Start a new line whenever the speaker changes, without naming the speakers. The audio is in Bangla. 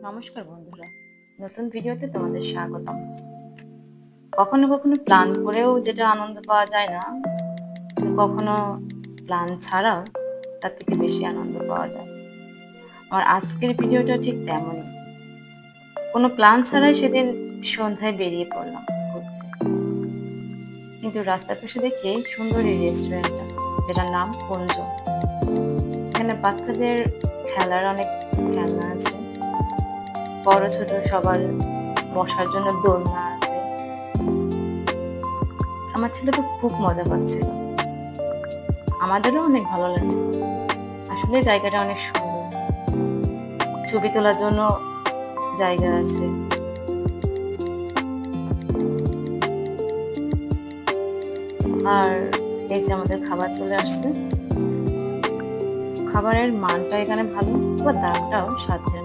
নমস্কার বন্ধুরা, নতুন ভিডিওতে তোমাদের স্বাগতম। কখনো কখনো প্ল্যান করেও যেটা আনন্দ পাওয়া যায় না, কখনো প্ল্যান ছাড়াও তার থেকে বেশি আনন্দ পাওয়া যায়। আমার আজকের ভিডিওটা ঠিক তেমনই। কোনো প্ল্যান ছাড়াই সেদিন সন্ধ্যায় বেরিয়ে পড়লাম ঘুরতে। কিন্তু রাস্তার পাশে দেখি সুন্দর এই রেস্টুরেন্টটা, যেটার নাম কুঞ্জ। এখানে বাচ্চাদের খেলার অনেক খেলনা আছে, বড় ছোট সবার বসার জন্য দোলনা আছে। আমার ছেলে তো খুব মজা পাচ্ছিল, আমাদেরও অনেক ভালো লাগছে। আসলে জায়গাটা অনেক সুন্দর, ছবি তোলার জন্য জায়গা আছে। আর এই যে আমাদের খাবার চলে আসছে। খাবারের মানটা এখানে ভালো, বা দামটাও সাধ্যের